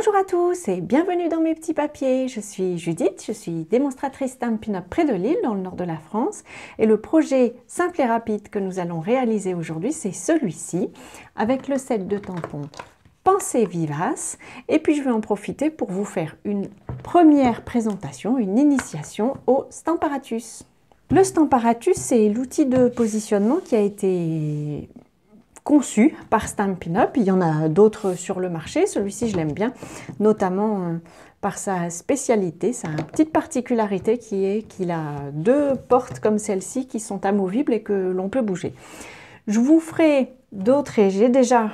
Bonjour à tous et bienvenue dans mes petits papiers. Je suis Judith, je suis démonstratrice Stampin' Up près de Lille, dans le nord de la France. Et le projet simple et rapide que nous allons réaliser aujourd'hui, c'est celui-ci, avec le set de tampons Pensée Vivace. Et puis je vais en profiter pour vous faire une première présentation, une initiation au Stamparatus. Le Stamparatus, c'est l'outil de positionnement qui a été conçu par Stampin' Up. Il y en a d'autres sur le marché. Celui-ci, je l'aime bien, notamment par sa spécialité, sa petite particularité qui est qu'il a deux portes comme celle-ci qui sont amovibles et que l'on peut bouger. Je vous ferai d'autres, et j'ai déjà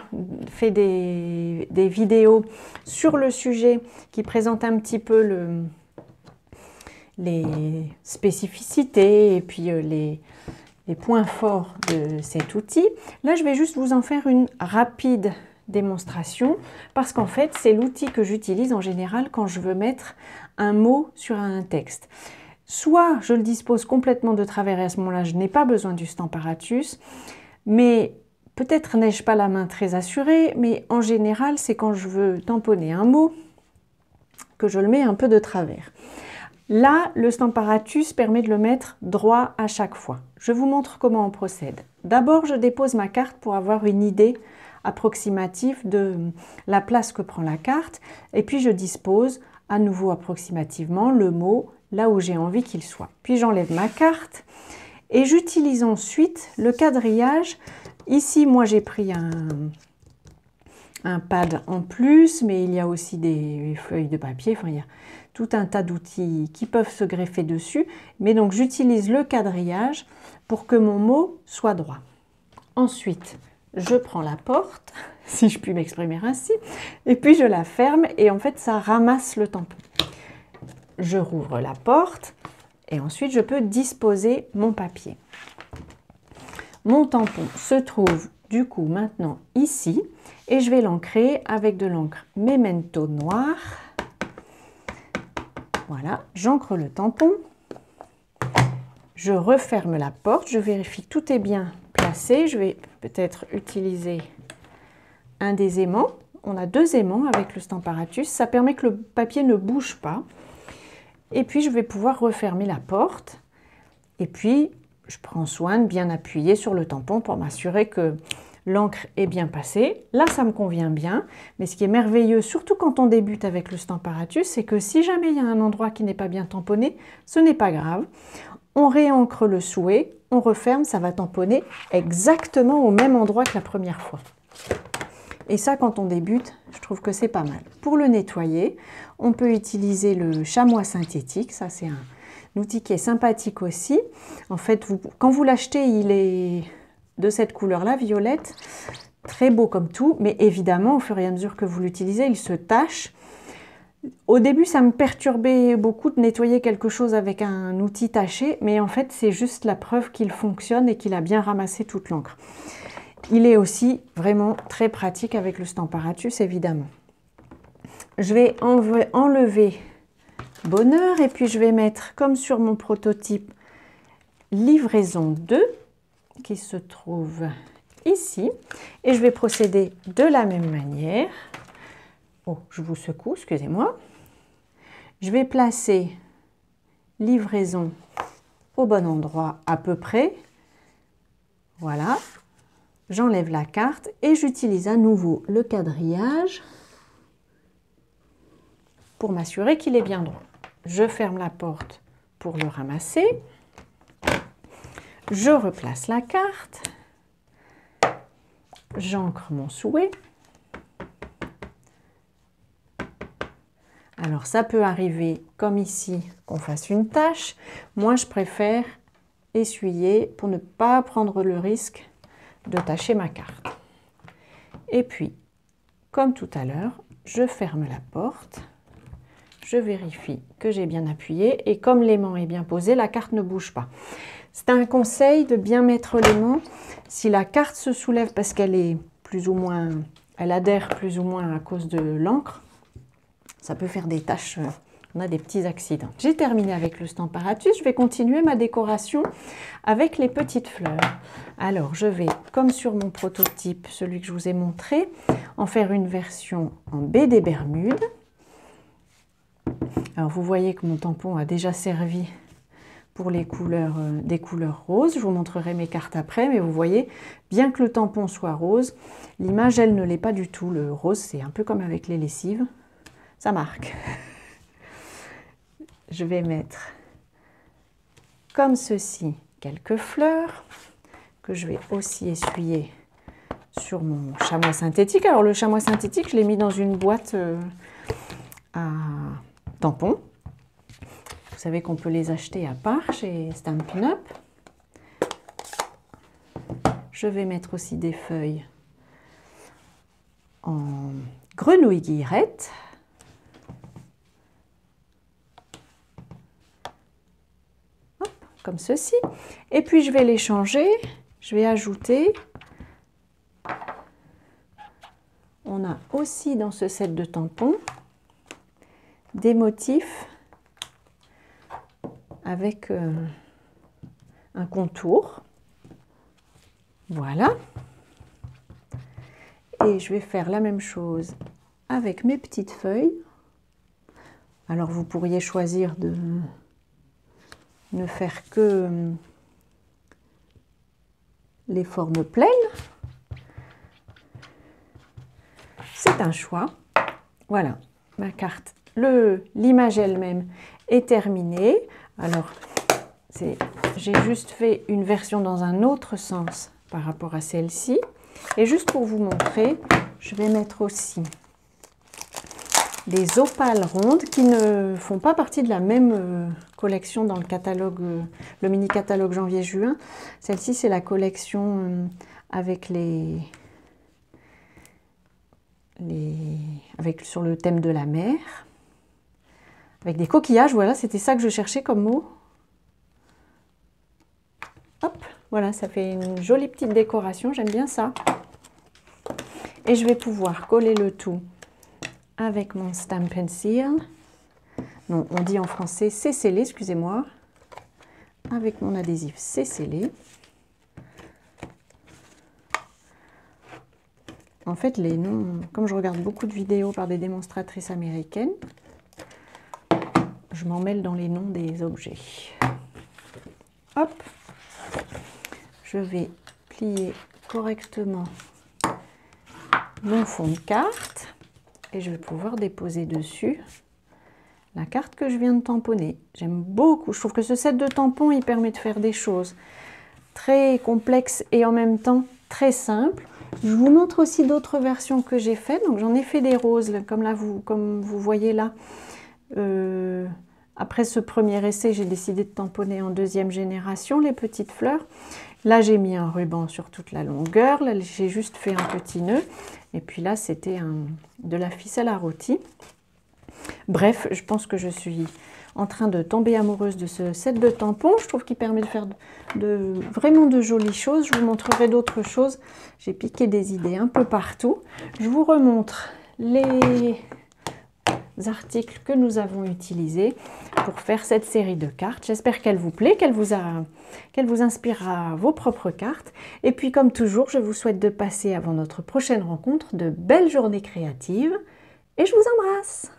fait des vidéos sur le sujet qui présentent un petit peu les spécificités et puis les points forts de cet outil. Là, je vais juste vous en faire une rapide démonstration parce qu'en fait, c'est l'outil que j'utilise en général quand je veux mettre un mot sur un texte. Soit je le dispose complètement de travers et à ce moment-là, je n'ai pas besoin du Stamparatus, mais peut-être n'ai-je pas la main très assurée, mais en général, c'est quand je veux tamponner un mot que je le mets un peu de travers. Là, le Stamparatus permet de le mettre droit à chaque fois. Je vous montre comment on procède. D'abord, je dépose ma carte pour avoir une idée approximative de la place que prend la carte. Et puis, je dispose à nouveau approximativement le mot là où j'ai envie qu'il soit. Puis, j'enlève ma carte et j'utilise ensuite le quadrillage. Ici, moi, j'ai pris un pad en plus, mais il y a aussi des feuilles de papier. Enfin, il y a tout un tas d'outils qui peuvent se greffer dessus. Mais donc, j'utilise le quadrillage pour que mon mot soit droit. Ensuite, je prends la porte, si je puis m'exprimer ainsi, et puis je la ferme et en fait, ça ramasse le tampon. Je rouvre la porte et ensuite, je peux disposer mon papier. Mon tampon se trouve du coup maintenant ici et je vais l'ancrer avec de l'encre Memento noir. Voilà, j'ancre le tampon, je referme la porte, je vérifie que tout est bien placé. Je vais peut-être utiliser un des aimants. On a deux aimants avec le Stamparatus, ça permet que le papier ne bouge pas. Et puis je vais pouvoir refermer la porte. Et puis je prends soin de bien appuyer sur le tampon pour m'assurer que l'encre est bien passée. Là, ça me convient bien. Mais ce qui est merveilleux, surtout quand on débute avec le Stamparatus, c'est que si jamais il y a un endroit qui n'est pas bien tamponné, ce n'est pas grave. On réancre le souhait, on referme, ça va tamponner exactement au même endroit que la première fois. Et ça, quand on débute, je trouve que c'est pas mal. Pour le nettoyer, on peut utiliser le chamois synthétique. Ça, c'est un outil qui est sympathique aussi. En fait, quand vous l'achetez, il est de cette couleur-là, violette, très beau comme tout, mais évidemment, au fur et à mesure que vous l'utilisez, il se tache. Au début, ça me perturbait beaucoup de nettoyer quelque chose avec un outil taché, mais en fait, c'est juste la preuve qu'il fonctionne et qu'il a bien ramassé toute l'encre. Il est aussi vraiment très pratique avec le Stamparatus, évidemment. Je vais enlever Bonheur et puis je vais mettre, comme sur mon prototype, Livraison 2, qui se trouve ici. Et je vais procéder de la même manière. Oh, je vous secoue, excusez-moi. Je vais placer livraison au bon endroit à peu près. Voilà. J'enlève la carte et j'utilise à nouveau le quadrillage pour m'assurer qu'il est bien droit. Je ferme la porte pour le ramasser. Je replace la carte. J'ancre mon souhait. Alors, ça peut arriver, comme ici, qu'on fasse une tache. Moi, je préfère essuyer pour ne pas prendre le risque de tacher ma carte. Et puis, comme tout à l'heure, je ferme la porte. Je vérifie que j'ai bien appuyé. Et comme l'aimant est bien posé, la carte ne bouge pas. C'est un conseil de bien mettre l'aimant. Si la carte se soulève parce qu'elle est plus ou moins, elle adhère plus ou moins à cause de l'encre, ça peut faire des taches, on a des petits accidents. J'ai terminé avec le Stamparatus, je vais continuer ma décoration avec les petites fleurs. Alors je vais, comme sur mon prototype, celui que je vous ai montré, en faire une version en baie des Bermudes. Alors vous voyez que mon tampon a déjà servi pour les couleurs, des couleurs roses. Je vous montrerai mes cartes après, mais vous voyez, bien que le tampon soit rose, l'image, elle, ne l'est pas du tout. Le rose, c'est un peu comme avec les lessives. Ça marque. Je vais mettre comme ceci quelques fleurs que je vais aussi essuyer sur mon chamois synthétique. Alors le chamois synthétique, je l'ai mis dans une boîte à tampons. Vous savez qu'on peut les acheter à part chez Stampin' Up. Je vais mettre aussi des feuilles en grenouille guillerette. Hop, comme ceci. Et puis je vais les changer. Je vais ajouter. On a aussi dans ce set de tampons des motifs avec un contour. Voilà. Et je vais faire la même chose avec mes petites feuilles. Alors vous pourriez choisir de ne faire que les formes pleines. C'est un choix. Voilà, ma carte, l'image elle-même est terminée. Alors, j'ai juste fait une version dans un autre sens par rapport à celle-ci. Et juste pour vous montrer, je vais mettre aussi des opales rondes qui ne font pas partie de la même collection dans le catalogue, le mini-catalogue janvier-juin. Celle-ci, c'est la collection avec sur le thème de la mer. Avec des coquillages, voilà, c'était ça que je cherchais comme mot. Hop, voilà, ça fait une jolie petite décoration, j'aime bien ça. Et je vais pouvoir coller le tout avec mon Stampin' Seal. Non, on dit en français c'est scellé, excusez-moi. Avec mon adhésif, c'est scellé. En fait, les noms, comme je regarde beaucoup de vidéos par des démonstratrices américaines, je m'en mêle dans les noms des objets. Hop, je vais plier correctement mon fond de carte et je vais pouvoir déposer dessus la carte que je viens de tamponner. J'aime beaucoup, je trouve que ce set de tampons, il permet de faire des choses très complexes et en même temps très simples. Je vous montre aussi d'autres versions que j'ai faites. Donc j'en ai fait des roses, comme vous voyez là. Après ce premier essai, j'ai décidé de tamponner en deuxième génération les petites fleurs. Là, j'ai mis un ruban sur toute la longueur. Là, j'ai juste fait un petit nœud. Et puis là, c'était de la ficelle à rôti. Bref, je pense que je suis en train de tomber amoureuse de ce set de tampons. Je trouve qu'il permet de faire vraiment de jolies choses. Je vous montrerai d'autres choses. J'ai piqué des idées un peu partout. Je vous remontre les articles que nous avons utilisés pour faire cette série de cartes. J'espère qu'elle vous plaît, qu'elle vous inspirera vos propres cartes. Et puis, comme toujours, je vous souhaite de passer avant notre prochaine rencontre de belles journées créatives. Et je vous embrasse!